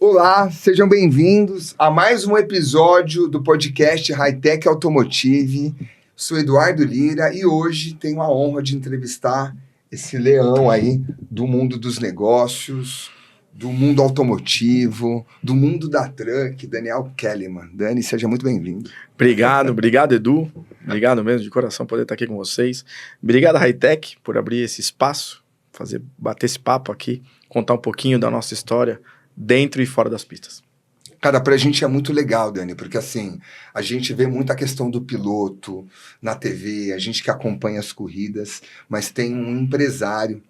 Olá, sejam bem-vindos a mais um episódio do podcast Hightech Automotive. Sou Eduardo Lira e hoje tenho a honra de entrevistar esse leão aí do mundo dos negócios, do mundo automotivo, do mundo da truck, Daniel Kellyman. Dani, seja muito bem-vindo. Obrigado, Edu. Obrigado mesmo, de coração, poder estar aqui com vocês. Obrigado, Hightech, por abrir esse espaço, bater esse papo aqui, contar um pouquinho da nossa história dentro e fora das pistas. Cara, pra gente é muito legal, Dani, porque assim, a gente vê muita questão do piloto na TV, a gente que acompanha as corridas, mas tem um empresário,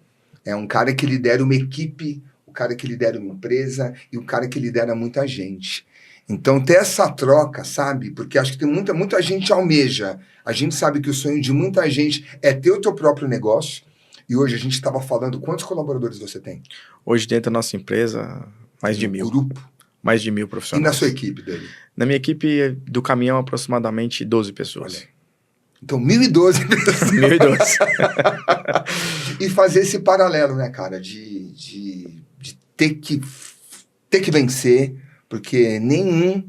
é um cara que lidera uma equipe, o cara que lidera uma empresa e o cara que lidera muita gente. Então, ter essa troca, sabe? Porque acho que tem muita gente almeja. A gente sabe que o sonho de muita gente é ter o teu próprio negócio. E hoje a gente estava falando, quantos colaboradores você tem? Hoje, dentro da nossa empresa, mais de 1.000. Grupo? Mais de 1.000 profissionais. E na sua equipe, Dani? Na minha equipe do caminhão, aproximadamente 12 pessoas. Olha. Então, 1.012 pessoas. 1.012. E fazer esse paralelo, né, cara? De ter que vencer, porque nenhum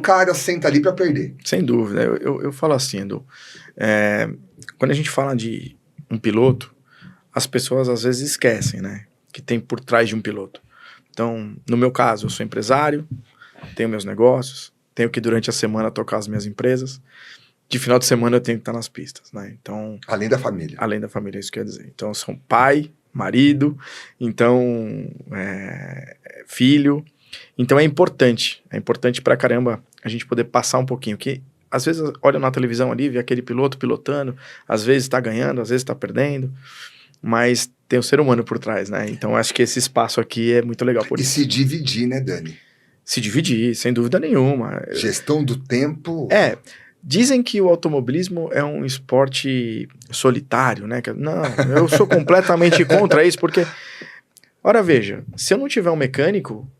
cara senta ali para perder. Sem dúvida. Eu falo assim, Edu, quando a gente fala de um piloto, as pessoas às vezes esquecem, né? Que tem por trás de um piloto. Então, no meu caso, eu sou empresário, tenho meus negócios, tenho que durante a semana tocar as minhas empresas. De final de semana eu tenho que estar nas pistas, né? Então, além da família. Além da família, é isso que eu ia dizer. Então, eu sou pai, marido, então, filho. Então, é importante pra caramba a gente poder passar um pouquinho, que às vezes olha na televisão ali, vê aquele piloto pilotando, às vezes tá ganhando, às vezes tá perdendo, mas tem o ser humano por trás, né? Então, acho que esse espaço aqui é muito legal por isso. E se dividir, né, Dani? Se dividir, sem dúvida nenhuma. Gestão do tempo. Dizem que o automobilismo é um esporte solitário, né? Não, eu sou completamente contra isso, porque, ora veja, se eu não tiver um mecânico,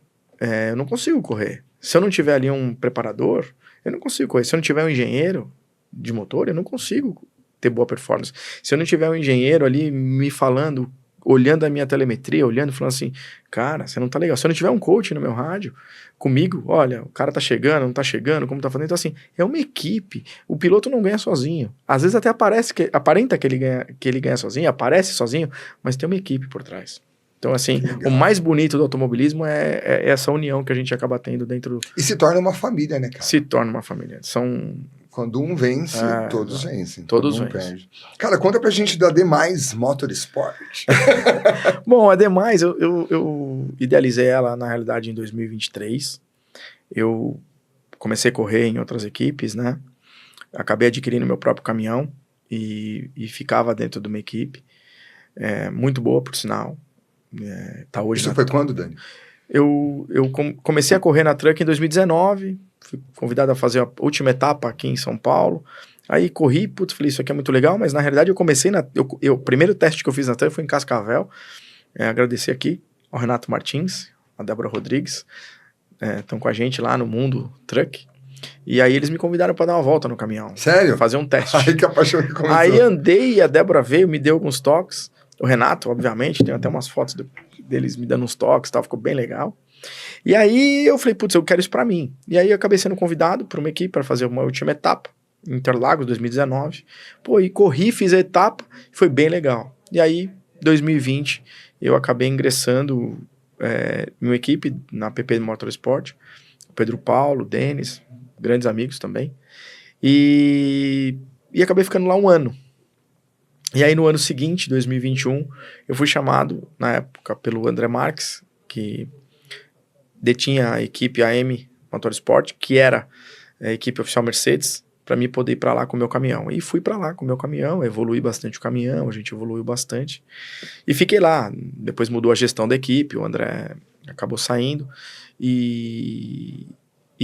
eu não consigo correr. Se eu não tiver ali um preparador, eu não consigo correr. Se eu não tiver um engenheiro de motor, eu não consigo ter boa performance. Se eu não tiver um engenheiro ali me falando, olhando a minha telemetria, olhando, falando assim, cara, você não tá legal. Se eu não tiver um coach no meu rádio comigo, olha, o cara tá chegando, não tá chegando, como tá fazendo. Então assim, é uma equipe. O piloto não ganha sozinho. Às vezes até aparenta que ele ganha sozinho, aparece sozinho, mas tem uma equipe por trás. Então assim, o mais bonito do automobilismo é essa união que a gente acaba tendo dentro do... E se torna uma família, né, cara? Se torna uma família. Quando um vence, todos vencem. Todos vencem. Cara, conta pra gente da Demais Motorsport. Bom, a Demais, eu idealizei ela, na realidade, em 2023. Eu comecei a correr em outras equipes, né? Acabei adquirindo meu próprio caminhão e ficava dentro de uma equipe. Muito boa, por sinal. Tá hoje. Isso foi quando, Dani? Eu comecei a correr na Truck em 2019, fui convidado a fazer a última etapa aqui em São Paulo, aí corri, falei, isso aqui é muito legal, mas na realidade eu comecei, o primeiro teste que eu fiz na Truck foi em Cascavel, agradecer aqui ao Renato Martins, a Débora Rodrigues, estão com a gente lá no Mundo Truck, e aí eles me convidaram para dar uma volta no caminhão. Sério? Fazer um teste. Aí que a paixão começou. Aí andei, a Débora veio, me deu alguns toques, o Renato, obviamente, tem até umas fotos deles me dando uns toques e tal, ficou bem legal. E aí eu falei, eu quero isso pra mim. E aí eu acabei sendo convidado por uma equipe para fazer uma última etapa, Interlagos 2019. E corri, fiz a etapa, foi bem legal. E aí, 2020, eu acabei ingressando em uma equipe na PP Motorsport, o Pedro Paulo, o Denis, grandes amigos também. E acabei ficando lá um ano. E aí no ano seguinte, 2021, eu fui chamado, na época, pelo André Marques, que detinha a equipe AM Motorsport, que era a equipe oficial Mercedes, para mim poder ir para lá com o meu caminhão. E fui para lá com o meu caminhão, evolui bastante o caminhão, a gente evoluiu bastante. E fiquei lá, depois mudou a gestão da equipe, o André acabou saindo, e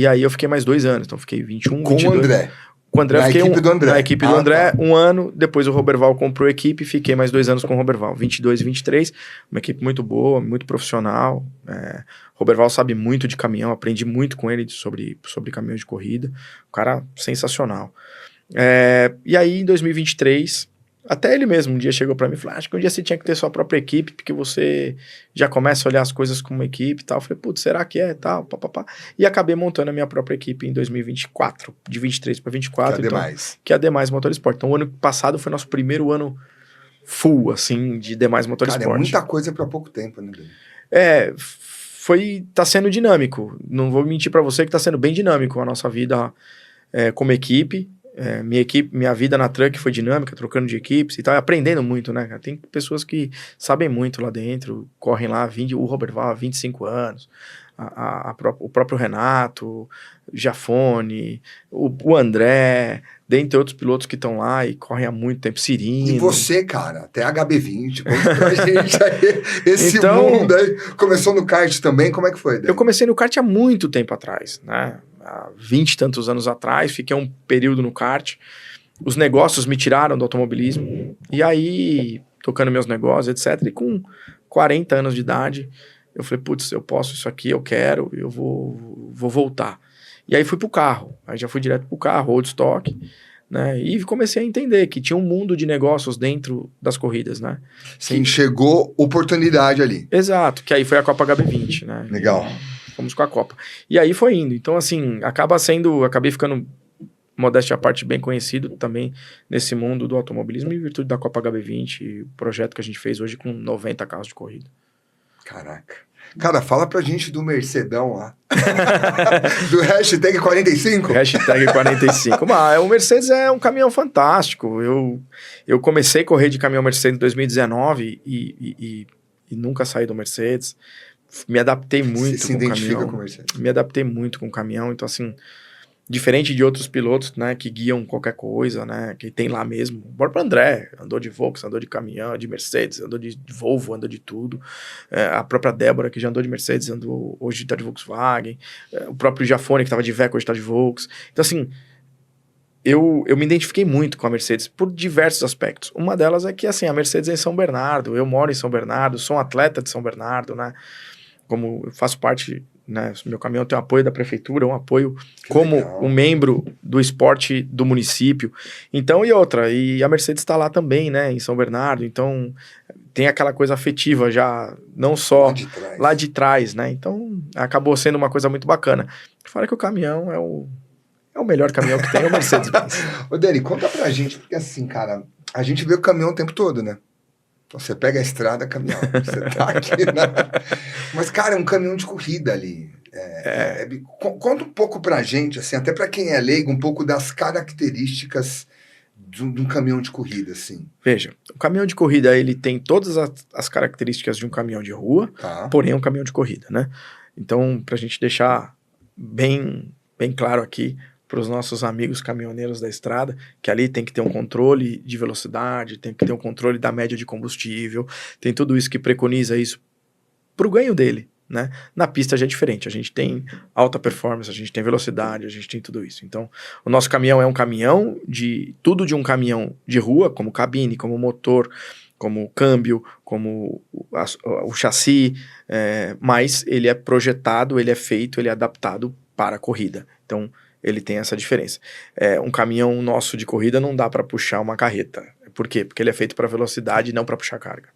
aí eu fiquei mais 2 anos, então fiquei 21, com 22... o André? Com o André, na equipe do André. Na equipe do André, 1 ano, depois o Roberval comprou a equipe, fiquei mais 2 anos com o Roberval, 22 e 23, uma equipe muito boa, muito profissional, Roberval sabe muito de caminhão, aprendi muito com ele sobre caminhões de corrida, um cara sensacional. E aí, em 2023, Até ele mesmo um dia chegou pra mim e falou, acho que um dia você tinha que ter sua própria equipe, porque você já começa a olhar as coisas como uma equipe e tal. Eu falei, putz, será que é? Tal, papapá. E acabei montando a minha própria equipe em 2024, de 23 para 24. Que é então, demais. que é a Demais Motorsport. Então, o ano passado foi nosso primeiro ano full, assim, de Demais Motorsport. Cara, é muita coisa pra pouco tempo, né, Dani? Tá sendo dinâmico. Não vou mentir pra você que tá sendo bem dinâmico a nossa vida como equipe. Minha vida na Truck foi dinâmica, trocando de equipes e tal, aprendendo muito, né, cara? Tem pessoas que sabem muito lá dentro, correm lá, o Robert Val há 25 anos, o próprio Renato, Jafone, o André, dentre outros pilotos que estão lá e correm há muito tempo, Cirino. E você, cara, até HB20, conta pra gente aí, esse mundo aí, começou no kart também, como é que foi, Dani? Eu comecei no kart há muito tempo atrás, né? Há 20 e tantos anos atrás, fiquei um período no kart, os negócios me tiraram do automobilismo, e aí, tocando meus negócios, etc, e com 40 anos de idade, eu falei, putz, eu posso isso aqui, eu quero, eu vou voltar. E aí fui pro carro, aí já fui direto pro carro, old stock, né, e comecei a entender que tinha um mundo de negócios dentro das corridas, né. Que enxergou oportunidade ali. Exato, que aí foi a Copa HB20, né. Legal. Fomos com a Copa. E aí foi indo. Então, assim, acabei ficando, modéstia à parte, bem conhecido também nesse mundo do automobilismo em virtude da Copa HB20 e o projeto que a gente fez hoje com 90 carros de corrida. Caraca. Cara, fala pra gente do Mercedão lá. Do hashtag 45? Hashtag 45. Mas o Mercedes é um caminhão fantástico. Eu comecei a correr de caminhão Mercedes em 2019 e nunca saí do Mercedes. Me adaptei muito com o caminhão. Com o Mercedes. Me adaptei muito com o caminhão. Então, assim, diferente de outros pilotos, né, que guiam qualquer coisa, né, que tem lá mesmo. O próprio André andou de Volkswagen, andou de caminhão, de Mercedes, andou de Volvo, andou de tudo. A própria Débora, que já andou de Mercedes, hoje tá de Volkswagen. O próprio Jafone, que tava de Iveco, hoje tá de Volks. Então, assim, eu me identifiquei muito com a Mercedes por diversos aspectos. Uma delas é que, assim, a Mercedes é em São Bernardo, eu moro em São Bernardo, sou um atleta de São Bernardo, né, como eu faço parte, né, meu caminhão tem um apoio da prefeitura, um apoio como um membro do esporte do município. Então, e a Mercedes está lá também, né, em São Bernardo, então tem aquela coisa afetiva já, não só lá de trás, né, então acabou sendo uma coisa muito bacana. Fora que o caminhão é o melhor caminhão que tem, é o Mercedes-Benz. Ô, Dani, conta pra gente, porque assim, cara, a gente vê o caminhão o tempo todo, né? Então, você pega a estrada, caminhão, você tá aqui, né? Mas, cara, é um caminhão de corrida ali. Conta um pouco pra gente, assim, até pra quem é leigo, um pouco das características de um caminhão de corrida, assim. Veja, o caminhão de corrida, ele tem todas as características de um caminhão de rua, porém é um caminhão de corrida, né? Então, pra gente deixar bem claro aqui, para os nossos amigos caminhoneiros da estrada, que ali tem que ter um controle de velocidade, tem que ter um controle da média de combustível, tem tudo isso que preconiza isso para o ganho dele, né? Na pista já é diferente, a gente tem alta performance, a gente tem velocidade, a gente tem tudo isso. Então, o nosso caminhão é um caminhão tudo de um caminhão de rua, como cabine, como motor, como câmbio, como o chassi, mas ele é projetado, ele é feito, ele é adaptado para a corrida. Então, ele tem essa diferença. Um caminhão nosso de corrida não dá para puxar uma carreta. Por quê? Porque ele é feito para velocidade e não para puxar carga.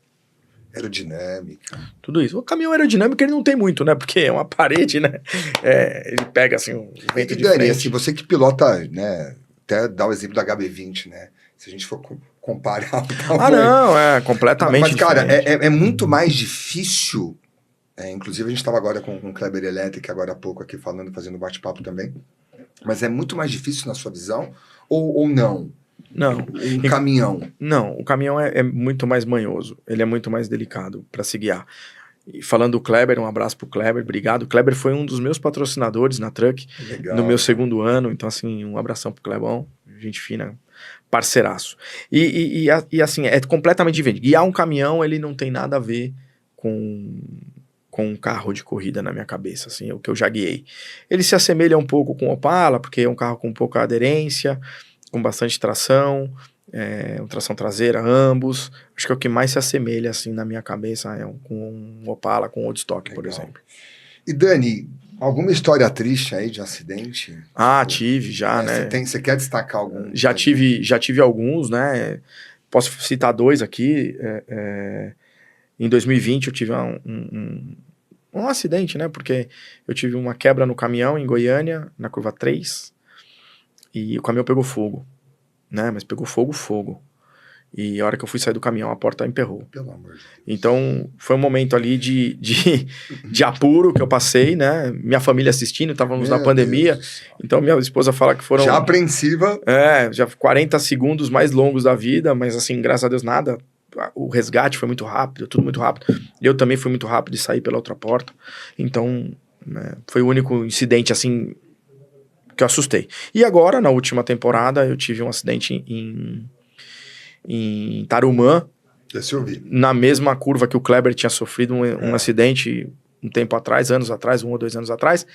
Aerodinâmica. Tudo isso. O caminhão aerodinâmico ele não tem muito, né? Porque é uma parede, né? Ele pega assim um vento de Dani, frente. assim, você que pilota, né? Até dá o exemplo da HB20, né? Se a gente for comparar... Não, é completamente Mas, cara, diferente. é muito mais difícil... inclusive, a gente estava agora com o Kleber Electric, agora há pouco aqui falando, fazendo bate-papo também. Mas é muito mais difícil na sua visão ou não? Não. Um caminhão? Não, o caminhão é muito mais manhoso. Ele é muito mais delicado para se guiar. E falando do Kleber, um abraço pro Kleber, obrigado. O Kleber foi um dos meus patrocinadores na Truck. Legal. No meu segundo ano. Então, assim, um abração pro Clebão. Gente fina, parceiraço. E assim, é completamente diferente. Guiar um caminhão, ele não tem nada a ver com um carro de corrida na minha cabeça, assim, o que eu já guiei. Ele se assemelha um pouco com o Opala, porque é um carro com pouca aderência, com bastante tração, tração traseira, ambos. Acho que é o que mais se assemelha, assim, na minha cabeça, com um Opala, com o Oldstock, por exemplo. E Dani, alguma história triste aí de acidente? Tive já, né? Você quer destacar algum? Já tive alguns, né? Posso citar dois aqui. Em 2020 eu tive um acidente, né? Porque eu tive uma quebra no caminhão em Goiânia, na curva 3, e o caminhão pegou fogo, né? Mas pegou fogo. E a hora que eu fui sair do caminhão, a porta emperrou. Pelo amor de Deus. Então, foi um momento ali de apuro que eu passei, né? Minha família assistindo, estávamos na pandemia. Então, minha esposa fala que foram... Já apreensiva. Já 40 segundos mais longos da vida, mas assim, graças a Deus, nada. O resgate foi muito rápido, tudo muito rápido. Eu também fui muito rápido de sair pela outra porta. Então, foi o único incidente, assim, que eu assustei. E agora, na última temporada, eu tive um acidente em Tarumã, na mesma curva que o Kleber tinha sofrido um acidente um tempo atrás, anos atrás, 1 ou 2 anos atrás,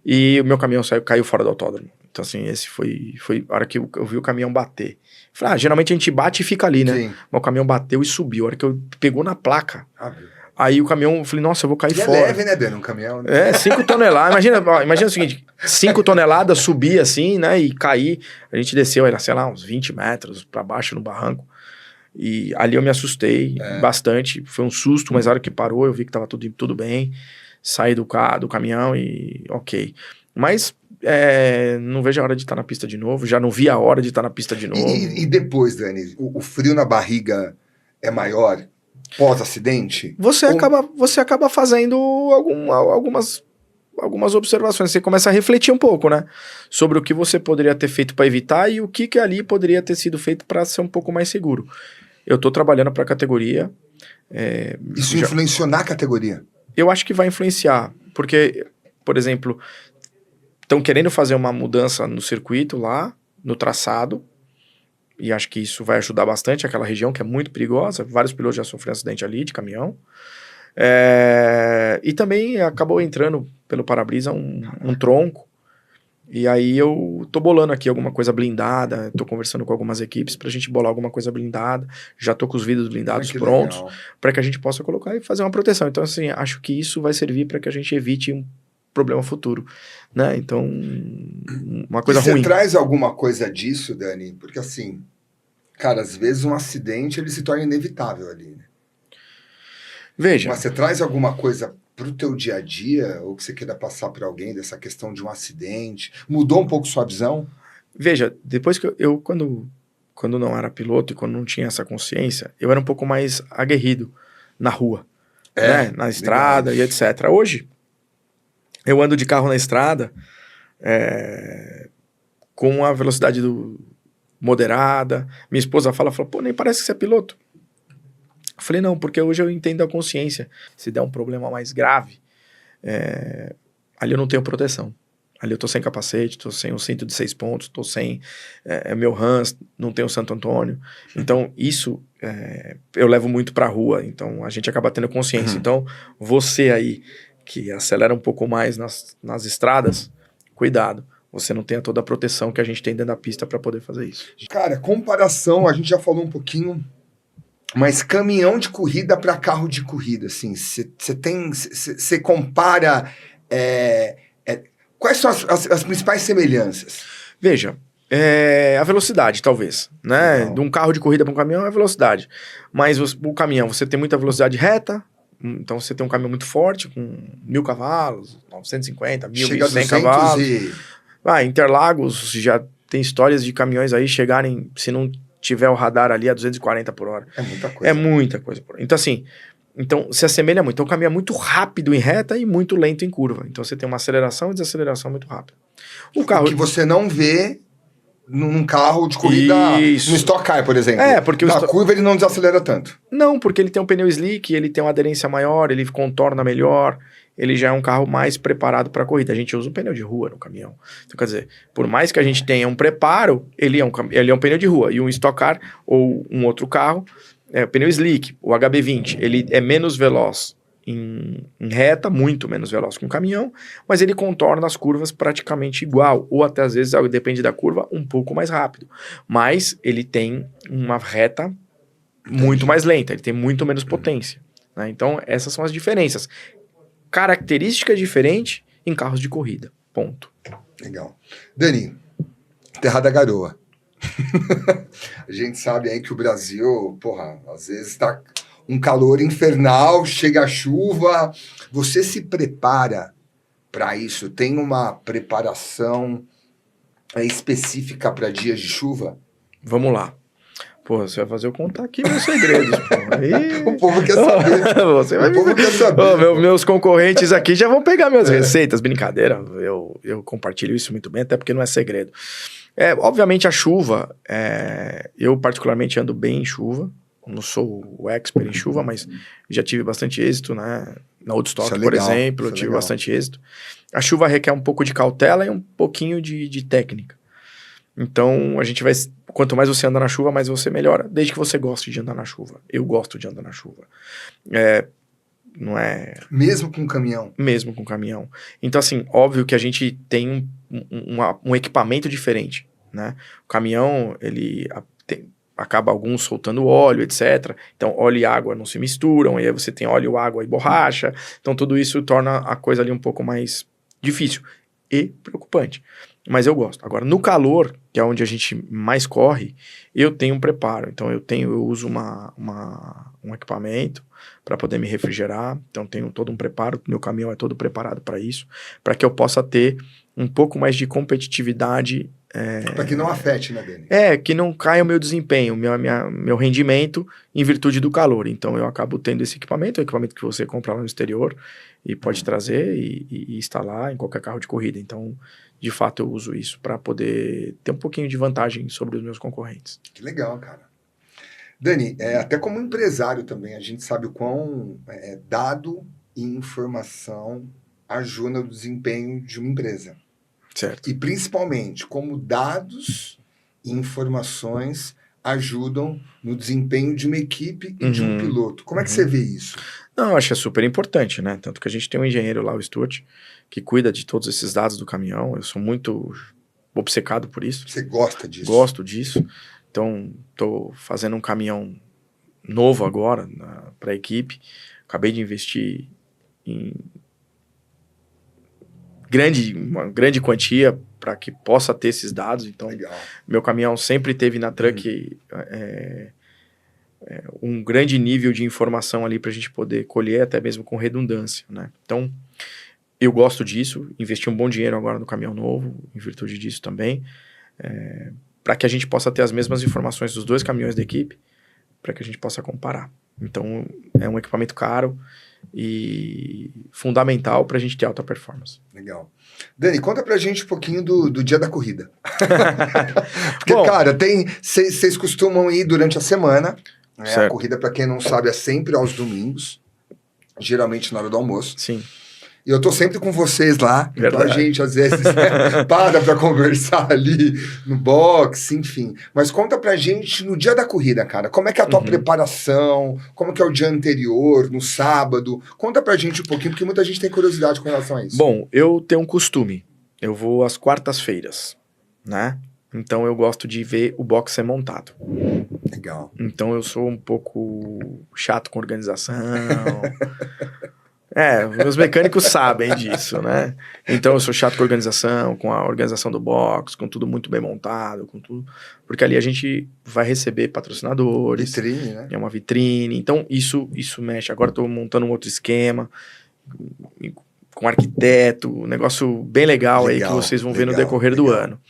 e o meu caminhão caiu fora do autódromo. Então, assim, esse foi a hora que eu vi o caminhão bater. Falei, geralmente a gente bate e fica ali, né? Sim. Mas o caminhão bateu e subiu. A hora que pegou na placa. Aí o caminhão, eu falei, nossa, eu vou cair fora. É leve, né, Dani, um caminhão? Né? 5 toneladas. Imagina o seguinte, 5 toneladas subir assim, né, e cair. A gente desceu, sei lá, uns 20 metros pra baixo no barranco. E ali eu me assustei bastante. Foi um susto, mas a hora que parou, eu vi que tava tudo bem. Saí do caminhão e ok. Mas não vejo a hora de estar na pista de novo. Já não vi a hora de estar na pista de novo. E depois, Dani, o frio na barriga é maior pós-acidente? Você acaba fazendo algumas observações. Você começa a refletir um pouco, né? Sobre o que você poderia ter feito para evitar e o que ali poderia ter sido feito para ser um pouco mais seguro. Eu tô trabalhando para a categoria. Isso influenciou na categoria? Eu acho que vai influenciar. Porque, por exemplo, estão querendo fazer uma mudança no circuito lá, no traçado. E acho que isso vai ajudar bastante aquela região que é muito perigosa. Vários pilotos já sofreram acidente ali de caminhão. E também acabou entrando pelo para-brisa um tronco. E aí eu tô bolando aqui alguma coisa blindada. Tô conversando com algumas equipes pra gente bolar alguma coisa blindada. Já tô com os vidros blindados prontos para que a gente possa colocar e fazer uma proteção. Então, assim, acho que isso vai servir para que a gente evite um problema futuro, né? Então, uma coisa ruim. Você traz alguma coisa disso, Dani? Porque assim, cara, às vezes um acidente ele se torna inevitável ali, né? Veja. Mas você traz alguma coisa pro teu dia a dia, ou que você queira passar para alguém dessa questão de um acidente? Mudou um pouco sua visão? Veja, depois que eu quando não era piloto e quando não tinha essa consciência, eu era um pouco mais aguerrido na rua, né? Na estrada e etc. Hoje, eu ando de carro na estrada com a velocidade moderada. Minha esposa fala, pô, nem parece que você é piloto. Eu falei, não, porque hoje eu entendo a consciência. Se der um problema mais grave, ali eu não tenho proteção. Ali eu tô sem capacete, tô sem um cinto de 6 pontos, tô sem meu Hans, não tenho Santo Antônio. Então, isso eu levo muito pra rua. Então, a gente acaba tendo consciência. Então, você aí, que acelera um pouco mais nas estradas, cuidado. Você não tem toda a proteção que a gente tem dentro da pista para poder fazer isso. Cara, comparação, a gente já falou um pouquinho, mas caminhão de corrida para carro de corrida, assim, você compara, quais são as principais semelhanças? Veja, a velocidade, talvez, né? Não. De um carro de corrida para um caminhão é a velocidade, mas o caminhão, você tem muita velocidade reta, então você tem um caminhão muito forte, com 1.000 cavalos, 950, 1.100 cavalos. Interlagos, já tem histórias de caminhões aí chegarem, se não tiver o radar ali, a 240 por hora. É muita coisa. É muita coisa por hora. Então, assim, se assemelha muito. Então, o caminho é muito rápido em reta e muito lento em curva. Então, você tem uma aceleração e desaceleração muito rápida. O carro que você não vê num carro de corrida, no Stock Car, por exemplo. Porque na curva ele não desacelera tanto. Não, porque ele tem um pneu slick, ele tem uma aderência maior, ele contorna melhor, ele já é um carro mais preparado para a corrida. A gente usa um pneu de rua no caminhão. Então, quer dizer, por mais que a gente tenha um preparo, ele é um pneu de rua. E um Stock Car ou um outro carro, o pneu slick, o HB20, ele é menos veloz em reta, muito menos veloz que um caminhão, mas ele contorna as curvas praticamente igual, ou até às vezes, depende da curva, um pouco mais rápido. Mas ele tem uma reta muito mais lenta, ele tem muito menos potência, né? Então, essas são as diferenças. Características diferentes em carros de corrida. Ponto. Legal. Dani, Terra da Garoa. A gente sabe aí que o Brasil, porra, às vezes tá um calor infernal, chega a chuva. Você se prepara para isso? Tem uma preparação específica para dias de chuva? Vamos lá. Pô, você vai fazer eu contar aqui meus segredos, pô. Aí... O povo quer saber. Você vai o povo quer saber. Meus concorrentes aqui já vão pegar minhas receitas. Brincadeira, eu compartilho isso muito bem, até porque não é segredo. Obviamente a chuva, eu particularmente ando bem em chuva. Não sou o expert em chuva, mas já tive bastante êxito, né? Na Woodstock, por exemplo, eu tive bastante êxito. A chuva requer um pouco de cautela e um pouquinho de técnica. Então, a gente vai... Quanto mais você anda na chuva, mais você melhora, desde que você goste de andar na chuva. Eu gosto de andar na chuva. Não é... Mesmo com caminhão? Mesmo com caminhão. Então, assim, óbvio que a gente tem um equipamento diferente, né? O caminhão, ele acaba alguns soltando óleo, etc. Então, óleo e água não se misturam, e aí você tem óleo, água e borracha. Então, tudo isso torna a coisa ali um pouco mais difícil e preocupante. Mas eu gosto. Agora, no calor, que é onde a gente mais corre, eu tenho um preparo. Então, eu uso um equipamento para poder me refrigerar. Então, tenho todo um preparo. Meu caminhão é todo preparado para isso, para que eu possa ter um pouco mais de competitividade. Para que não afete, né, Dani? Que não caia o meu desempenho, meu rendimento em virtude do calor. Então, eu acabo tendo esse equipamento, é um equipamento que você compra lá no exterior e pode trazer e instalar em qualquer carro de corrida. Então, de fato, eu uso isso para poder ter um pouquinho de vantagem sobre os meus concorrentes. Que legal, cara. Dani, até como empresário também, a gente sabe o quão dado e informação ajuda no desempenho de uma empresa. Certo. E principalmente como dados e informações ajudam no desempenho de uma equipe e de um piloto. Como é que você vê isso? Não, eu acho que é super importante, né? Tanto que a gente tem um engenheiro lá, o Stuart, que cuida de todos esses dados do caminhão. Eu sou muito obcecado por isso. Você gosta disso? Gosto disso. Então, estou fazendo um caminhão novo agora para a equipe. Acabei de investir em uma grande quantia para que possa ter esses dados. Então, legal. Meu caminhão sempre teve na truck um grande nível de informação ali para a gente poder colher, até mesmo com redundância, né? Então, eu gosto disso, investi um bom dinheiro agora no caminhão novo, em virtude disso também, para que a gente possa ter as mesmas informações dos dois caminhões da equipe, para que a gente possa comparar. Então, é um equipamento caro e fundamental para a gente ter alta performance. Legal. Dani, conta pra gente um pouquinho do dia da corrida. Porque, bom, cara, vocês costumam ir durante a semana, né? A corrida, para quem não sabe, é sempre aos domingos, geralmente na hora do almoço. Sim. E eu tô sempre com vocês lá, verdade. Então a gente às vezes para pra conversar ali no box, enfim. Mas conta pra gente no dia da corrida, cara, como é que é a tua preparação, como que é o dia anterior, no sábado, conta pra gente um pouquinho, porque muita gente tem curiosidade com relação a isso. Bom, eu tenho um costume, eu vou às quartas-feiras, né? Então eu gosto de ver o box ser montado. Legal. Então eu sou um pouco chato com organização. Meus mecânicos sabem disso, né? Então eu sou chato com organização, com a organização do box, com tudo muito bem montado, com tudo. Porque ali a gente vai receber patrocinadores. Vitrine, né? É uma vitrine. Então isso mexe. Agora eu tô montando um outro esquema com arquiteto, um negócio bem legal aí que vocês vão ver no decorrer do ano.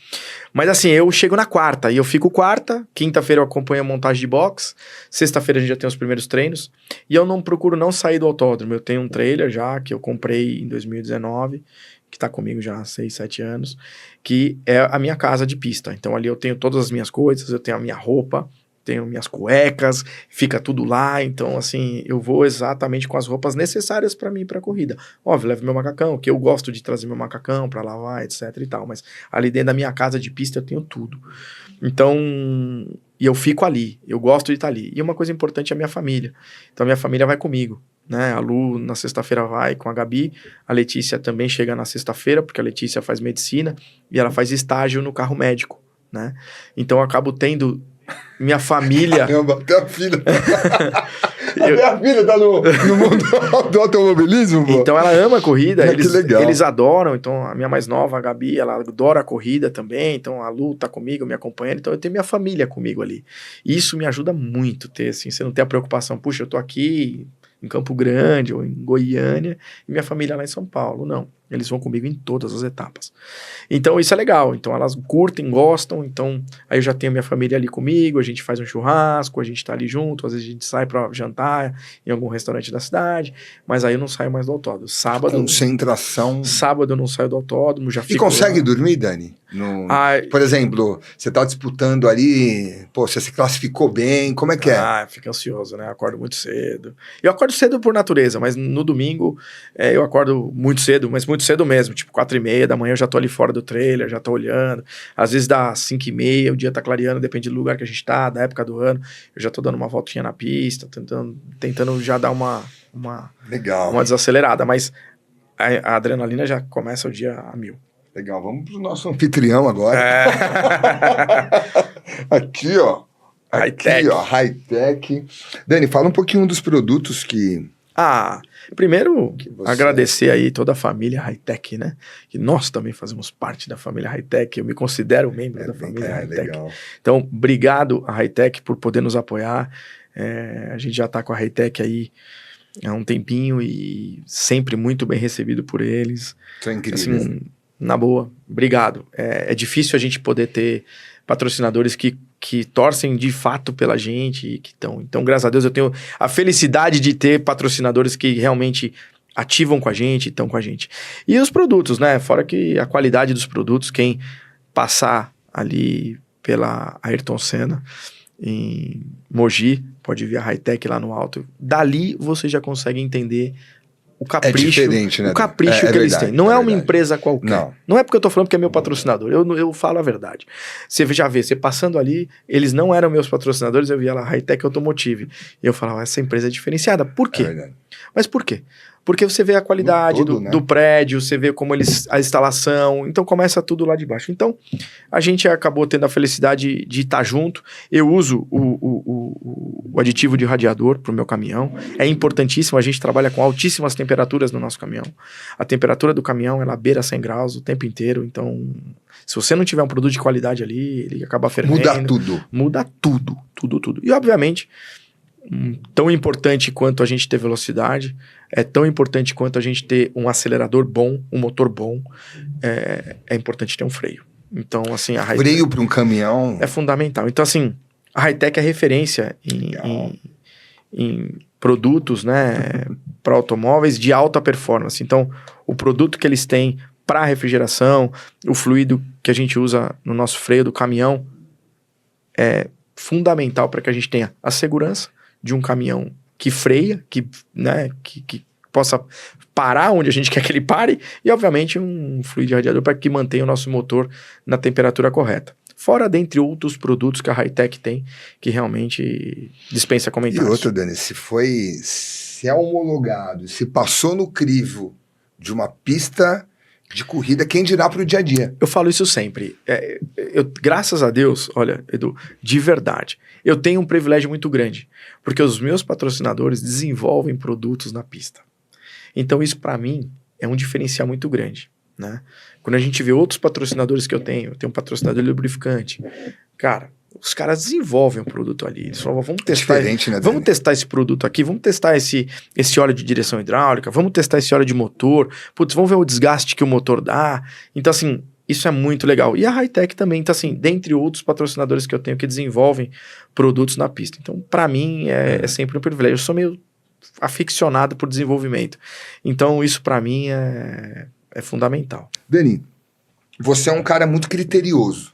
Mas assim, eu chego na quarta e eu fico quarta, quinta-feira eu acompanho a montagem de box, sexta-feira a gente já tem os primeiros treinos e eu não procuro não sair do autódromo. Eu tenho um trailer já que eu comprei em 2019, que tá comigo já há 6, 7 anos, que é a minha casa de pista. Então ali eu tenho todas as minhas coisas, eu tenho a minha roupa, tenho minhas cuecas, fica tudo lá, então assim, eu vou exatamente com as roupas necessárias para mim ir pra corrida. Óbvio, levo meu macacão, que eu gosto de trazer meu macacão para lavar, etc e tal, mas ali dentro da minha casa de pista eu tenho tudo. Então, e eu fico ali, eu gosto de estar ali. E uma coisa importante é a minha família. Então a minha família vai comigo, né? A Lu na sexta-feira vai com a Gabi, a Letícia também chega na sexta-feira, porque a Letícia faz medicina e ela faz estágio no carro médico, né? Então eu acabo tendo minha família... Caramba, até a filha. Até a filha tá no mundo do automobilismo, pô. Então ela ama a corrida, Que legal. eles adoram. Então a minha mais nova, a Gabi, ela adora a corrida também. Então a Lu tá comigo, me acompanhando. Então eu tenho minha família comigo ali. E isso me ajuda muito ter, assim, você não ter a preocupação, puxa, eu tô aqui em Campo Grande ou em Goiânia e minha família lá em São Paulo. Não, eles vão comigo em todas as etapas. Então isso é legal, então elas curtem, gostam, então aí eu já tenho minha família ali comigo, a gente faz um churrasco, a gente tá ali junto, às vezes a gente sai pra jantar em algum restaurante da cidade, mas aí eu não saio mais do autódromo. Concentração. Sábado eu não saio do autódromo, já fico... E consegue lá. Dormir, Dani? Por exemplo, você tá disputando ali, pô, você se classificou bem, como é que é? Fica ansioso, né? Acordo muito cedo. Eu acordo cedo por natureza, mas no domingo eu acordo muito cedo, mas muito cedo mesmo, tipo 4:30 da manhã eu já tô ali fora do trailer, já tô olhando. Às vezes dá 5:30, o dia tá clareando, depende do lugar que a gente tá, da época do ano. Eu já tô dando uma voltinha na pista, tentando já dar uma Legal. Uma desacelerada, mas a adrenalina já começa o dia a 1000. Legal, vamos pro nosso anfitrião agora. Aqui, ó. High-tech. Ó, high-tech. Dani, fala um pouquinho dos produtos que... Primeiro, agradecer aí toda a família High-tech, né? Que nós também fazemos parte da família High-tech, eu me considero membro da família High-tech. Legal. Então, obrigado a High-tech por poder nos apoiar. A gente já tá com a High-tech aí há um tempinho e sempre muito bem recebido por eles. São incríveis. Assim, na boa, obrigado. É difícil a gente poder ter patrocinadores que torcem de fato pela gente e que estão... Então, graças a Deus, eu tenho a felicidade de ter patrocinadores que realmente ativam com a gente, estão com a gente. E os produtos, né? Fora que a qualidade dos produtos, quem passar ali pela Ayrton Senna em Mogi, pode ver a High-tech lá no alto. Dali você já consegue entender o capricho, diferente, né? O capricho que eles têm. Não é uma empresa qualquer. Não é porque eu tô falando que é meu patrocinador. Eu falo a verdade. Você já vê, você passando ali, eles não eram meus patrocinadores, eu via lá High-tech Automotive. E eu falava, essa empresa é diferenciada. Por quê? Mas por quê? Porque você vê a qualidade do prédio, você vê como a instalação, então começa tudo lá de baixo. Então, a gente acabou tendo a felicidade de estar junto. Eu uso o aditivo de radiador para o meu caminhão. É importantíssimo, a gente trabalha com altíssimas temperaturas no nosso caminhão. A temperatura do caminhão, ela beira 100 graus o tempo inteiro, então... Se você não tiver um produto de qualidade ali, ele acaba fervendo. Muda tudo. E, obviamente... tão importante quanto a gente ter velocidade, é tão importante quanto a gente ter um acelerador bom, um motor bom, é importante ter um freio. Então, assim, a High-tech... Freio para um caminhão... É fundamental. Então, assim, a High-tech é referência em produtos, né, para automóveis de alta performance. Então, o produto que eles têm para refrigeração, o fluido que a gente usa no nosso freio do caminhão, é fundamental para que a gente tenha a segurança de um caminhão que freia, que possa parar onde a gente quer que ele pare, e obviamente um fluido de radiador para que mantenha o nosso motor na temperatura correta. Fora, dentre outros produtos que a High-tech tem, que realmente dispensa comentários. E outra, Dani, se é homologado, se passou no crivo de uma pista de corrida, quem dirá para o dia a dia? Eu falo isso sempre. Graças a Deus, olha, Edu, de verdade, eu tenho um privilégio muito grande, porque os meus patrocinadores desenvolvem produtos na pista. Então isso para mim é um diferencial muito grande, né? Quando a gente vê outros patrocinadores que eu tenho um patrocinador de lubrificante, cara, os caras desenvolvem um produto ali, eles falam, vamos testar, vamos testar esse produto aqui, vamos testar esse óleo de direção hidráulica, vamos testar esse óleo de motor, vamos ver o desgaste que o motor dá. Então assim, isso é muito legal. E a High-tech também, então assim, dentre outros patrocinadores que eu tenho que desenvolvem produtos na pista. Então, para mim, é sempre um privilégio. Eu sou meio aficionado por desenvolvimento. Então, isso para mim é fundamental. Dani, você é um cara muito criterioso.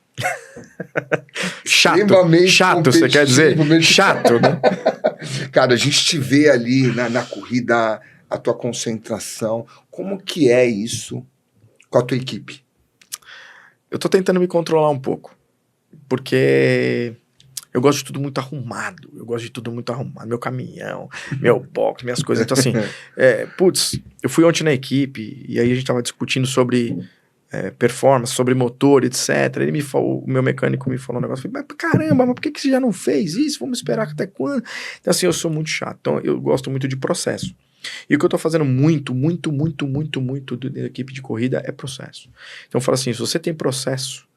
Chato, você quer dizer? Chato, né? Cara, a gente te vê ali na corrida, a tua concentração. Como que é isso com a tua equipe? Eu tô tentando me controlar um pouco, porque eu gosto de tudo muito arrumado. Meu caminhão, meu box, minhas coisas. Então assim, eu fui ontem na equipe e aí a gente tava discutindo sobre performance, sobre motor, etc. O meu mecânico me falou um negócio, eu falei, mas caramba, mas por que você já não fez isso? Vamos esperar até quando? Então assim, eu sou muito chato, então eu gosto muito de processo. E o que eu tô fazendo muito da equipe de corrida é processo. Então eu falo assim, se você tem processo,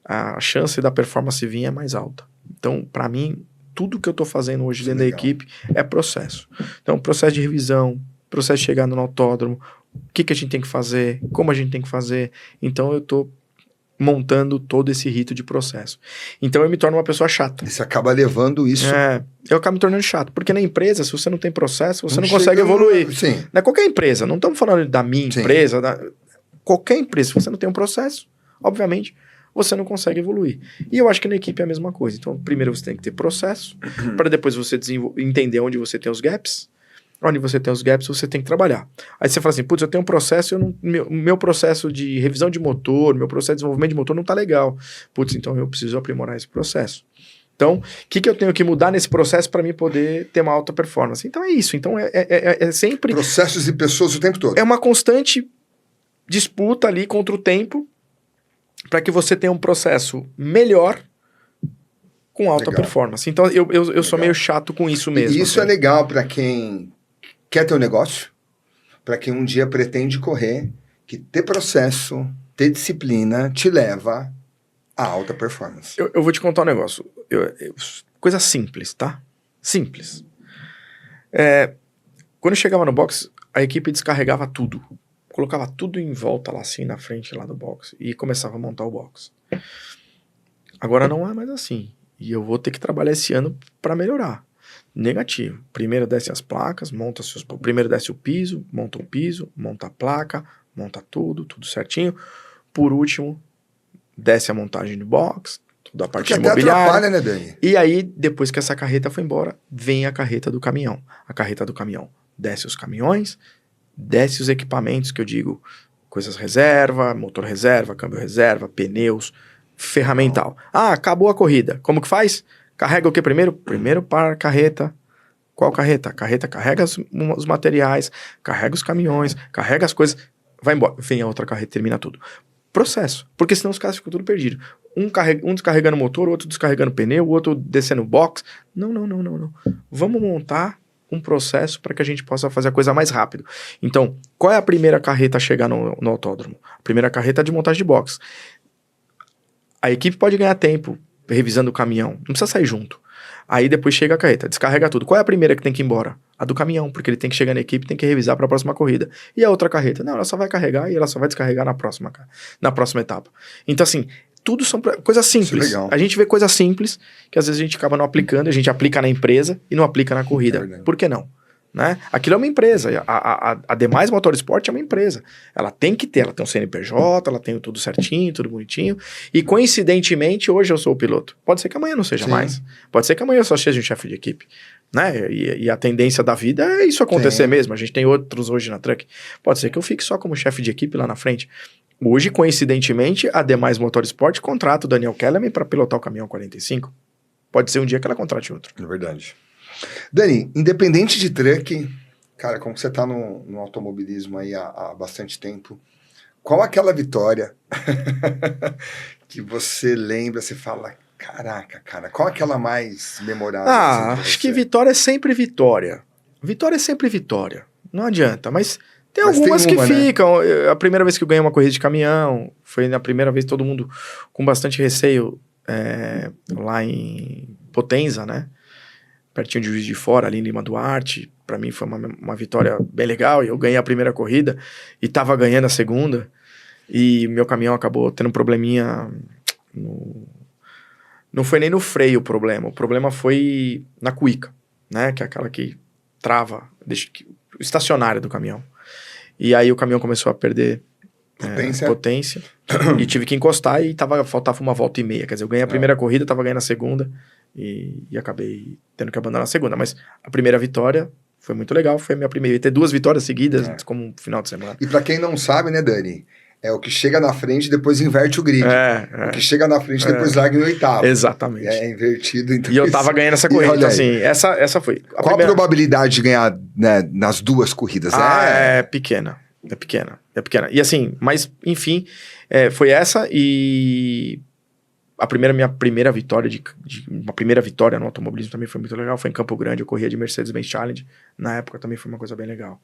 a chance da performance vir é mais alta. Então, para mim, tudo que eu tô fazendo hoje dentro da equipe é processo. Então, processo de revisão, processo de chegar no autódromo, o que a gente tem que fazer, como a gente tem que fazer. Então, eu tô montando todo esse rito de processo. Então, eu me torno uma pessoa chata. E você acaba levando isso... Eu acabo me tornando chato. Porque na empresa, se você não tem processo, você não consegue evoluir. Sim. Não é qualquer empresa. Não estamos falando da minha empresa. Qualquer empresa. Se você não tem um processo, obviamente, você não consegue evoluir. E eu acho que na equipe é a mesma coisa. Então, primeiro você tem que ter processo, para depois você entender onde você tem os gaps. Onde você tem os gaps, você tem que trabalhar. Aí você fala assim, putz, eu tenho um processo, meu processo de revisão de motor, meu processo de desenvolvimento de motor não tá legal. Putz, então eu preciso aprimorar esse processo. Então, o que eu tenho que mudar nesse processo para mim poder ter uma alta performance? Então é isso. Então é sempre... Processos e pessoas o tempo todo. É uma constante disputa ali contra o tempo para que você tenha um processo melhor com alta performance. Então eu sou meio chato com isso mesmo. E isso é legal para quem quer ter um negócio, para quem um dia pretende correr, que ter processo, ter disciplina te leva a alta performance. Eu vou te contar um negócio. Coisa simples, tá? Simples. Quando eu chegava no box, a equipe descarregava tudo. Colocava tudo em volta lá assim, na frente lá do box. E começava a montar o box. Agora não é mais assim. E eu vou ter que trabalhar esse ano para melhorar. Negativo. Primeiro desce as placas, primeiro desce o piso, monta a placa, monta tudo certinho. Por último, desce a montagem do box, toda a parte imobiliária. Atrapalha, né, Dani? E aí, depois que essa carreta foi embora, vem a carreta do caminhão. A carreta do caminhão desce os caminhões, desce os equipamentos, que eu digo, coisas reserva, motor reserva, câmbio reserva, pneus, ferramental. Acabou a corrida. Como que faz? Carrega o que primeiro? Primeiro para a carreta. Qual carreta? A carreta carrega os materiais, carrega os caminhões, carrega as coisas, vai embora. Vem a outra carreta, termina tudo. Processo. Porque senão os caras ficam tudo perdidos. Um descarregando motor, outro descarregando pneu, o outro descendo box. Não. Vamos montar um processo para que a gente possa fazer a coisa mais rápido. Então, qual é a primeira carreta a chegar no autódromo? A primeira carreta é de montagem de box. A equipe pode ganhar tempo revisando o caminhão. Não precisa sair junto. Aí depois chega a carreta, descarrega tudo. Qual é a primeira que tem que ir embora? A do caminhão, porque ele tem que chegar na equipe, tem que revisar para a próxima corrida. E a outra carreta? Não, ela só vai carregar e ela só vai descarregar na próxima etapa. Então assim, tudo são coisas simples. A gente vê coisas simples que às vezes a gente acaba não aplicando, a gente aplica na empresa e não aplica na corrida. Por que não? Né? Aquilo é uma empresa, a Demais Motorsport é uma empresa, ela tem um CNPJ, ela tem tudo certinho, tudo bonitinho, e coincidentemente hoje eu sou o piloto, pode ser que amanhã não seja mais, pode ser que amanhã eu só seja um chefe de equipe, né? E a tendência da vida é isso acontecer mesmo, a gente tem outros hoje na Truck, pode ser que eu fique só como chefe de equipe lá na frente. Hoje, coincidentemente, a Demais Motorsport contrata o Daniel Kellerman para pilotar o caminhão 45, pode ser um dia que ela contrate outro. É verdade. Dani, independente de truck, cara, como você tá no automobilismo aí há bastante tempo, qual aquela vitória que você lembra, você fala, caraca, cara, qual aquela mais memorável? Acho que vitória é sempre vitória. Vitória é sempre vitória. Não adianta, mas tem algumas que ficam. A primeira vez que eu ganhei uma corrida de caminhão, foi na primeira vez todo mundo com bastante receio lá em Potenza, né? Pertinho de Juiz de Fora, ali em Lima Duarte. Pra mim foi uma vitória bem legal. E eu ganhei a primeira corrida e tava ganhando a segunda. E meu caminhão acabou tendo um probleminha Não foi nem no freio o problema. O problema foi na cuíca, né? Que é aquela que trava o estacionário do caminhão. E aí o caminhão começou a perder potência e tive que encostar e faltava uma volta e meia. Quer dizer, eu ganhei a primeira corrida, tava ganhando a segunda. E acabei tendo que abandonar a segunda. Mas a primeira vitória foi muito legal. Foi a minha primeira. Ter 2 vitórias seguidas como um final de semana. E pra quem não sabe, né, Dani? É o que chega na frente e depois inverte o grid. O que chega na frente e depois larga em oitavo. Exatamente. É invertido. Então e eu tava ganhando essa corrida. Então, assim, essa foi. Qual a probabilidade de ganhar, né, nas 2 corridas? É pequena. É pequena. E assim, mas enfim, foi essa e minha primeira vitória uma primeira vitória no automobilismo também foi muito legal, foi em Campo Grande, eu corria de Mercedes-Benz Challenge, na época também foi uma coisa bem legal.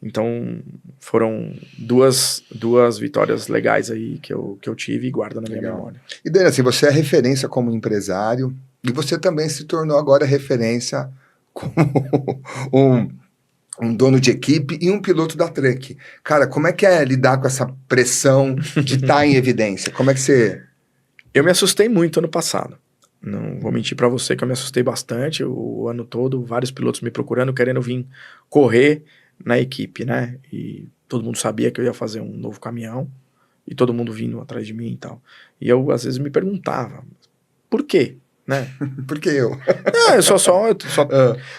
Então, foram duas vitórias legais aí que eu tive e guardo na minha memória. E Dani, assim, você é referência como empresário e você também se tornou agora referência como um dono de equipe e um piloto da Trek. Cara, como é que é lidar com essa pressão de estar em evidência? Como é que você... Eu me assustei muito ano passado. Não vou mentir pra você que eu me assustei bastante. O ano todo, vários pilotos me procurando, querendo vir correr na equipe, né? E todo mundo sabia que eu ia fazer um novo caminhão. E todo mundo vindo atrás de mim e tal. E eu, às vezes, me perguntava, por quê? Né? Por que eu? Não, eu só...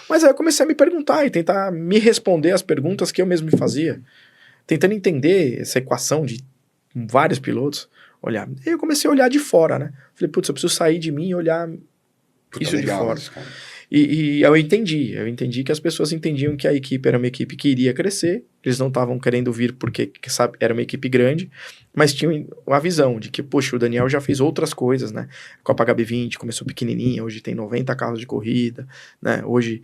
Mas aí eu comecei a me perguntar e tentar me responder as perguntas que eu mesmo me fazia. Tentando entender essa equação de vários pilotos. Olhar. E eu comecei a olhar de fora, né? Falei, putz, eu preciso sair de mim e olhar isso de fora. Isso, e eu entendi que as pessoas entendiam que a equipe era uma equipe que iria crescer, eles não estavam querendo vir porque sabe, era uma equipe grande, mas tinham a visão de que, poxa, o Daniel já fez outras coisas, né? A Copa HB20 começou pequenininha, hoje tem 90 carros de corrida, né? Hoje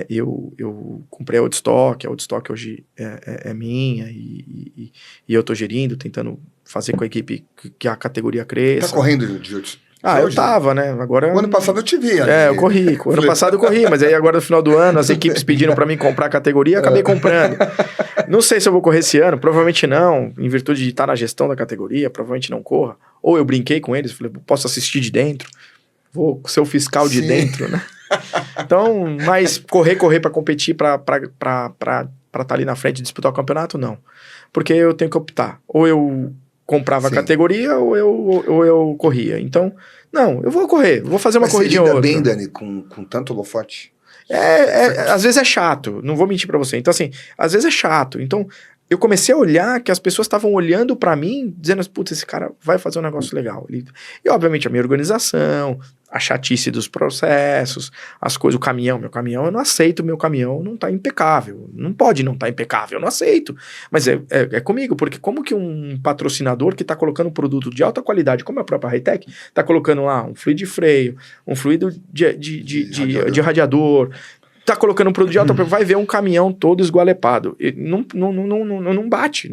eu comprei a Woodstock hoje é minha e eu tô gerindo, tentando fazer com a equipe que a categoria cresça. Tá correndo de eu tava, né? Agora... O ano passado eu te vi. Eu corri. O ano passado eu corri, mas aí agora no final do ano as equipes pediram pra mim comprar a categoria, acabei comprando. Não sei se eu vou correr esse ano, provavelmente não, em virtude de estar na gestão da categoria, provavelmente não corra. Ou eu brinquei com eles, falei, posso assistir de dentro? Vou ser o fiscal de dentro, né? Então, mas correr pra competir, pra estar ali na frente e disputar o campeonato, não. Porque eu tenho que optar. Ou eu comprava a categoria ou eu corria. Então, não, eu vou correr, vou fazer uma corridinha ou outra. Mas você lida bem, Dani, com tanto holofote? Às vezes é chato, não vou mentir pra você. Então, assim, às vezes é chato. Então, eu comecei a olhar que as pessoas estavam olhando pra mim, dizendo, putz, esse cara vai fazer um negócio legal. E, obviamente, a minha organização, a chatice dos processos, as coisas, meu caminhão, eu não aceito, meu caminhão não tá impecável. Não pode não tá impecável, eu não aceito. Mas é comigo, porque como que um patrocinador que tá colocando um produto de alta qualidade, como a própria Hi-Tech, tá colocando lá um fluido de freio, um fluido de radiador, tá colocando um produto de alta, vai ver um caminhão todo esgualepado. Não bate.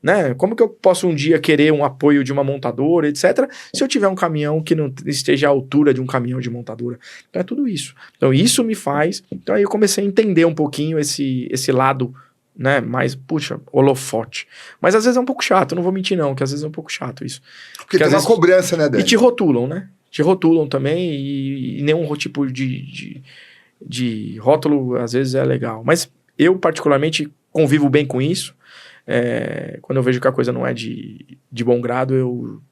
Né? Como que eu posso um dia querer um apoio de uma montadora, etc., se eu tiver um caminhão que não esteja à altura de um caminhão de montadora? Então é tudo isso. Então isso me faz... Então aí eu comecei a entender um pouquinho esse lado, né, mais, puxa, holofote. Mas às vezes é um pouco chato, não vou mentir não, que às vezes é um pouco chato isso. Porque tem uma cobrança, né, Dani? E te rotulam, né? Te rotulam também e nenhum tipo de rótulo às vezes é legal, mas eu particularmente convivo bem com isso. Quando eu vejo que a coisa não é de bom grado, eu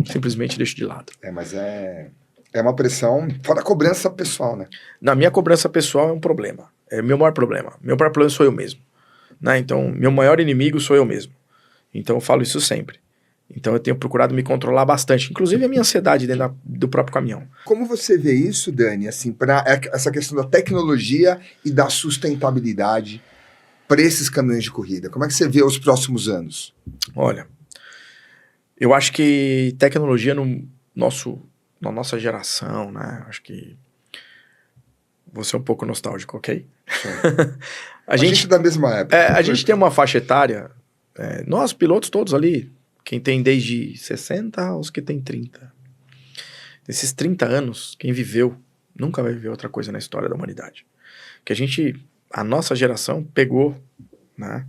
simplesmente deixo de lado. Mas é uma pressão, fora a cobrança pessoal, né? Na minha cobrança pessoal é um problema, é meu maior problema. Meu maior problema sou eu mesmo, né? Então, meu maior inimigo sou eu mesmo. Então eu falo isso sempre. Então eu tenho procurado me controlar bastante, inclusive a minha ansiedade dentro do próprio caminhão. Como você vê isso, Dani, assim, para essa questão da tecnologia e da sustentabilidade para esses caminhões de corrida? Como é que você vê os próximos anos? Olha, eu acho que tecnologia na nossa geração, né? Acho que vou ser um pouco nostálgico, ok? a gente da mesma época. A gente tem uma faixa etária, nós pilotos todos ali, quem tem desde 60 aos que tem 30. Nesses 30 anos, quem viveu, nunca vai viver outra coisa na história da humanidade. Que a nossa geração pegou, né?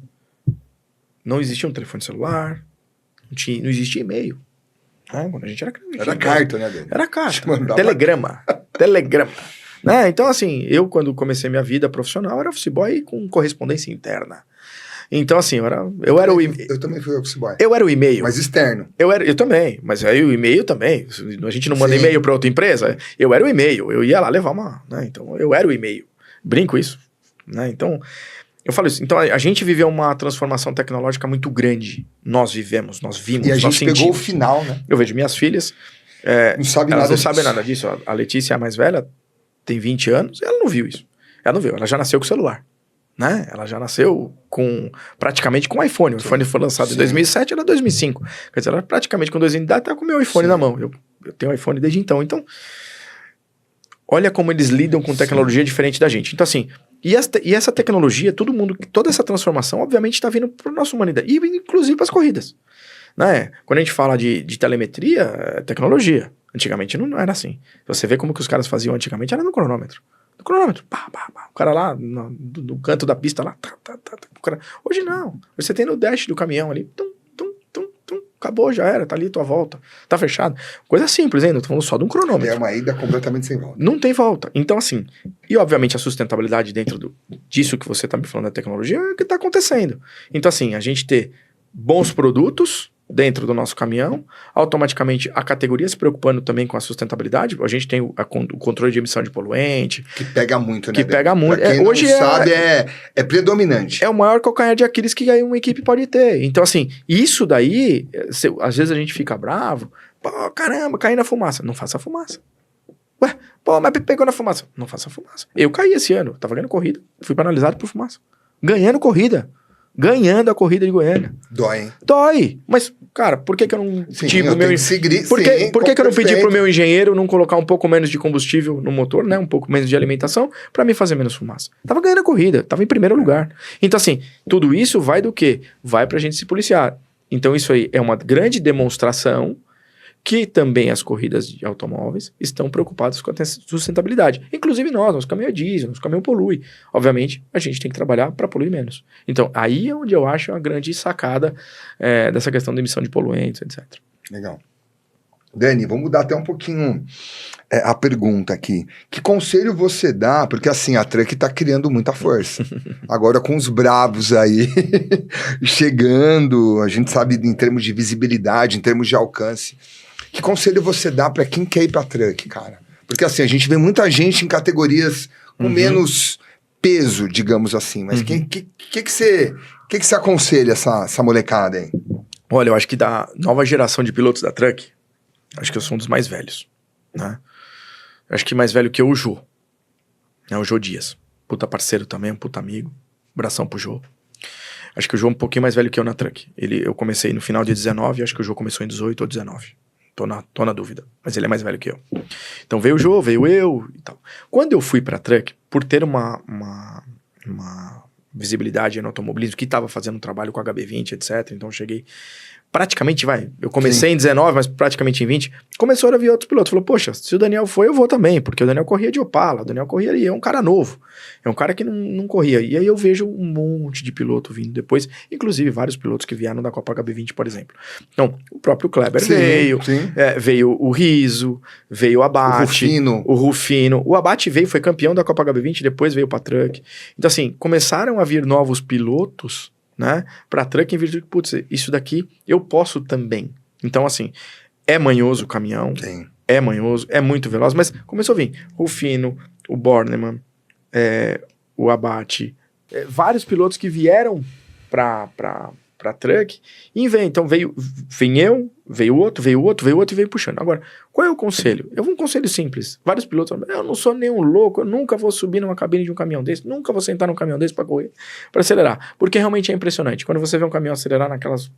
Não existia um telefone celular, não existia e-mail. Quando a gente era criança. Era carta, né, Dani? Era carta. Telegrama. Né? Então, assim, eu quando comecei minha vida profissional, era office boy com correspondência interna. Então, assim, eu era o e-mail. Eu também fui office boy. Eu era o e-mail. Mas externo. Eu também, mas aí o e-mail também. A gente não manda e-mail para outra empresa. Eu era o e-mail. Eu ia lá levar né? Então, eu era o e-mail. Brinco isso. Né? Então, eu falo isso. Então, a gente viveu uma transformação tecnológica muito grande. Nós vimos, E a gente pegou o final, né? Eu vejo minhas filhas. Elas não sabem nada disso. A Letícia, a mais velha, tem 20 anos, ela não viu isso. Ela não viu, ela já nasceu com o celular. né? Ela já nasceu praticamente com iPhone. O iPhone foi lançado em 2007, ela é 2005. Quer dizer, ela praticamente com 2 anos de idade tá com o meu iPhone na mão. Eu tenho iPhone desde então. Então, olha como eles lidam com tecnologia diferente da gente. Então, assim, e essa tecnologia, toda essa transformação, obviamente, está vindo para a nossa humanidade. E inclusive para as corridas. Né? Quando a gente fala de telemetria, é tecnologia. Antigamente não era assim. Você vê como que os caras faziam antigamente, era no cronômetro. No cronômetro, pá. O cara lá, no canto da pista lá, o cara... Hoje não. Você tem no dash do caminhão ali, acabou, já era, tá ali tua volta, tá fechado. Coisa simples ainda, tô falando só de um cronômetro. É uma ida completamente sem volta. Não tem volta. Então, assim, e obviamente a sustentabilidade dentro disso que você tá me falando da tecnologia é o que tá acontecendo. Então, assim, a gente ter bons produtos dentro do nosso caminhão, automaticamente a categoria se preocupando também com a sustentabilidade, a gente tem o controle de emissão de poluente. Que pega muito, né? Que pega muito. Pra quem hoje não sabe, é predominante. É o maior calcanhar de Aquiles que aí uma equipe pode ter. Então, assim, isso daí, às vezes a gente fica bravo, pô, caramba, caí na fumaça. Não faça fumaça. Ué, pô, mas pegou na fumaça. Não faça fumaça. Eu caí esse ano, tava ganhando corrida, fui penalizado por fumaça. Ganhando a corrida de Goiânia. Dói, hein? Dói. Mas, cara, por que eu não pedi pro meu... Por que eu não pedi pro meu engenheiro não colocar um pouco menos de combustível no motor, né? Um pouco menos de alimentação, pra me fazer menos fumaça? Tava ganhando a corrida, tava em primeiro lugar. Então, assim, tudo isso vai do quê? Vai pra gente se policiar. Então, isso aí é uma grande demonstração que também as corridas de automóveis estão preocupadas com a sustentabilidade. Inclusive nosso caminhão é diesel, nosso caminhão polui. Obviamente, a gente tem que trabalhar para poluir menos. Então, aí é onde eu acho a grande sacada dessa questão da emissão de poluentes, etc. Legal. Dani, vamos mudar até um pouquinho a pergunta aqui. Que conselho você dá? Porque assim, a Truck tá criando muita força. Agora com os bravos aí chegando, a gente sabe em termos de visibilidade, em termos de alcance. Que conselho você dá para quem quer ir pra Truck, cara? Porque assim, a gente vê muita gente em categorias com menos peso, digamos assim. Mas que você aconselha essa molecada aí? Olha, eu acho que da nova geração de pilotos da Truck, acho que eu sou um dos mais velhos, né? Acho que mais velho que eu, o Jô. Né? O Jô Dias. Puta parceiro também, um puta amigo. Abração pro Jô. Acho que o Jô é um pouquinho mais velho que eu na Truck. Eu comecei no final de 19, acho que o Jô começou em 18 ou 19. Tô na dúvida, mas ele é mais velho que eu. Então veio o Jô, veio eu e tal. Quando eu fui pra Truck, por ter uma visibilidade no automobilismo, que estava fazendo um trabalho com a HB20, etc. Então eu cheguei praticamente, eu comecei em 19, mas praticamente em 20, começaram a vir outros pilotos. Falou, poxa, se o Daniel foi, eu vou também, porque o Daniel corria de Opala, o Daniel corria ali, é um cara novo, é um cara que não corria. E aí eu vejo um monte de piloto vindo depois, inclusive vários pilotos que vieram da Copa HB20, por exemplo. Então, o próprio Kleber veio o Riso, veio o Abate, o Rufino. O Abate foi campeão da Copa HB20, depois veio pra Truck. Então, assim, começaram a vir novos pilotos, né, pra Truck em virtude de, putz, isso daqui eu posso também. Então, assim, é manhoso o caminhão, é manhoso, é muito veloz, mas começou a vir o Rufino, o Bornemann, o Abate, vários pilotos que vieram pra Truck e então veio outro e veio puxando. Agora, qual é o conselho? Eu vou um conselho simples. Vários pilotos falam, eu não sou nenhum louco, eu nunca vou subir numa cabine de um caminhão desse, nunca vou sentar num caminhão desse pra correr, pra acelerar. Porque realmente é impressionante. Quando você vê um caminhão acelerar naquelas...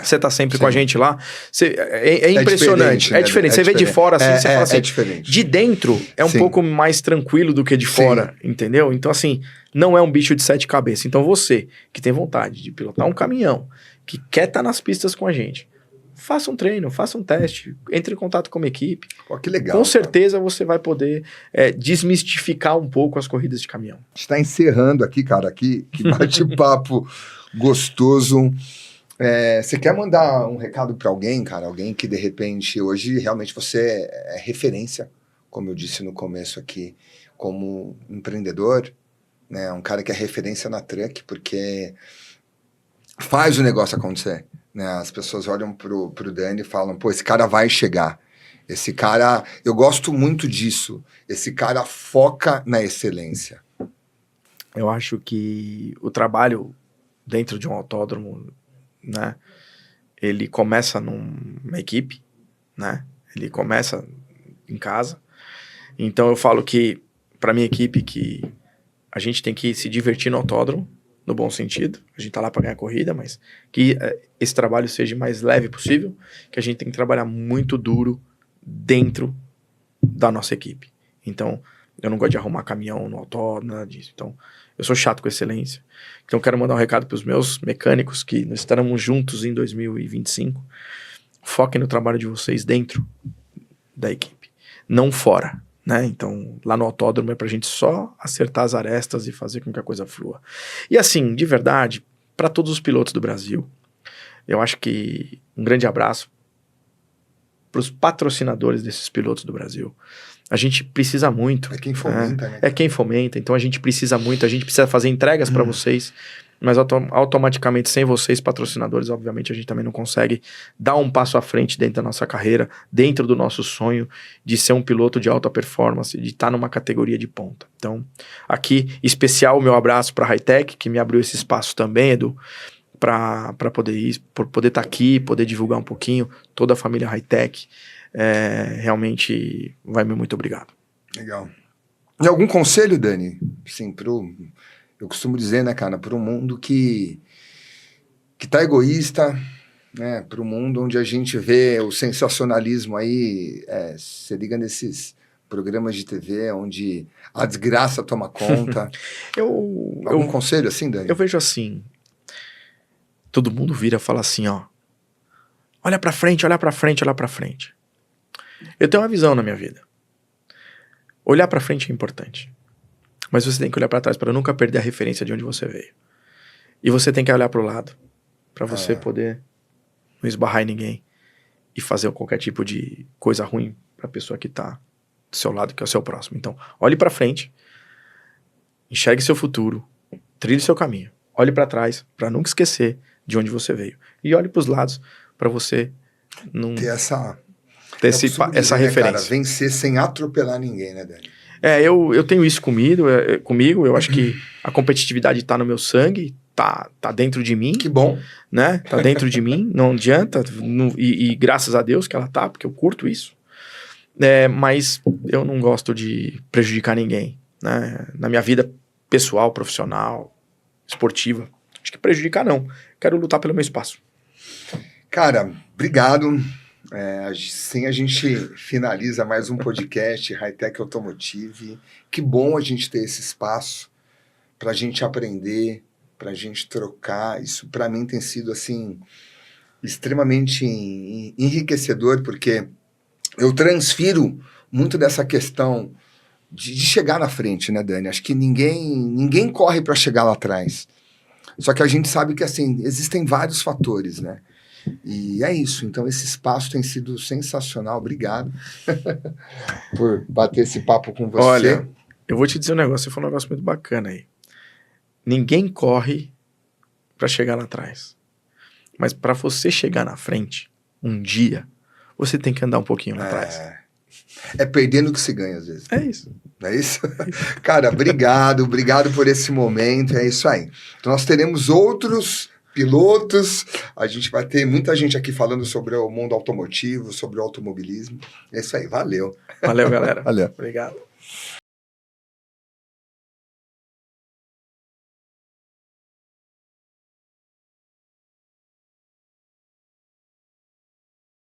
Você tá sempre com a gente lá, é impressionante, é diferente. Você vê de fora assim, você fala assim, diferente. De dentro é um pouco mais tranquilo do que de fora, entendeu? Então assim, não é um bicho de 7 cabeças. Então você, que tem vontade de pilotar um caminhão, que quer estar nas pistas com a gente, faça um treino, faça um teste, entre em contato com uma equipe. Pô, que legal. Com certeza você vai poder desmistificar um pouco as corridas de caminhão. A gente tá encerrando aqui, cara, que bate-papo gostoso. Você quer mandar um recado para alguém, cara? Alguém que, de repente, hoje, realmente você é referência, como eu disse no começo aqui, como empreendedor, né? Um cara que é referência na Truck, porque faz o negócio acontecer, né? As pessoas olham pro Dani e falam, pô, esse cara vai chegar. Esse cara, eu gosto muito disso. Esse cara foca na excelência. Eu acho que o trabalho dentro de um autódromo, né, ele começa numa equipe, né, ele começa em casa. Então eu falo que para minha equipe que a gente tem que se divertir no autódromo, no bom sentido. A gente tá lá para ganhar corrida, mas que esse trabalho seja mais leve possível, que a gente tem que trabalhar muito duro dentro da nossa equipe. Então, eu não gosto de arrumar caminhão no autódromo, nada disso. Então, eu sou chato com excelência. Então, quero mandar um recado para os meus mecânicos, que nós estaremos juntos em 2025. Foquem no trabalho de vocês dentro da equipe, não fora, né? Então, lá no autódromo é pra gente só acertar as arestas e fazer com que a coisa flua. E assim, de verdade, para todos os pilotos do Brasil, eu acho que um grande abraço para os patrocinadores desses pilotos do Brasil. A gente precisa muito. É quem fomenta, né? É quem fomenta, então a gente precisa muito, a gente precisa fazer entregas para vocês, mas automaticamente sem vocês, patrocinadores, obviamente a gente também não consegue dar um passo à frente dentro da nossa carreira, dentro do nosso sonho de ser um piloto de alta performance, de estar numa categoria de ponta. Então, aqui, especial o meu abraço para a Hi-Tech, que me abriu esse espaço também, Edu, para poder ir, por poder estar aqui, poder divulgar um pouquinho, toda a família Hi-Tech, realmente vai me muito obrigado. Legal. E algum conselho, Dani? Sim, eu costumo dizer, né, cara, para um mundo que tá egoísta, né, para um mundo onde a gente vê o sensacionalismo aí, você liga nesses programas de TV onde a desgraça toma conta. Algum conselho assim, Dani? Eu vejo assim, todo mundo vira e fala assim, ó, olha pra frente, olha pra frente, olha pra frente. Eu tenho uma visão na minha vida. Olhar pra frente é importante. Mas você tem que olhar pra trás para nunca perder a referência de onde você veio. E você tem que olhar pro lado para você poder não esbarrar em ninguém e fazer qualquer tipo de coisa ruim pra pessoa que tá do seu lado, que é o seu próximo. Então, olhe pra frente, enxergue seu futuro, trilhe seu caminho. Olhe pra trás para nunca esquecer de onde você veio. E olhe pros lados para você não ter essa referência. Né, cara, vencer sem atropelar ninguém, né, Dani? Eu tenho isso comigo, eu acho que a competitividade tá no meu sangue, tá dentro de mim. Que bom. Né? Tá dentro de mim, não adianta, e graças a Deus que ela tá, porque eu curto isso. Mas eu não gosto de prejudicar ninguém, né? Na minha vida pessoal, profissional, esportiva. Acho que prejudicar não, quero lutar pelo meu espaço. Cara, obrigado. Assim a gente finaliza mais um podcast Hi-Tech Automotive. Que bom a gente ter esse espaço para a gente aprender, para a gente trocar. Isso para mim tem sido assim extremamente enriquecedor, porque eu transfiro muito dessa questão de chegar na frente, né, Dani? Acho que ninguém corre para chegar lá atrás. Só que a gente sabe que assim existem vários fatores, né? E é isso, então esse espaço tem sido sensacional, obrigado por bater esse papo com você. Olha, eu vou te dizer um negócio, você falou um negócio muito bacana aí. Ninguém corre para chegar lá atrás, mas para você chegar na frente, um dia, você tem que andar um pouquinho lá atrás. É perdendo que se ganha às vezes. É isso. Não é isso? Cara, obrigado por esse momento, é isso aí. Então nós teremos outros pilotos, a gente vai ter muita gente aqui falando sobre o mundo automotivo, sobre o automobilismo. É isso aí, valeu. Valeu, galera. Valeu. Obrigado.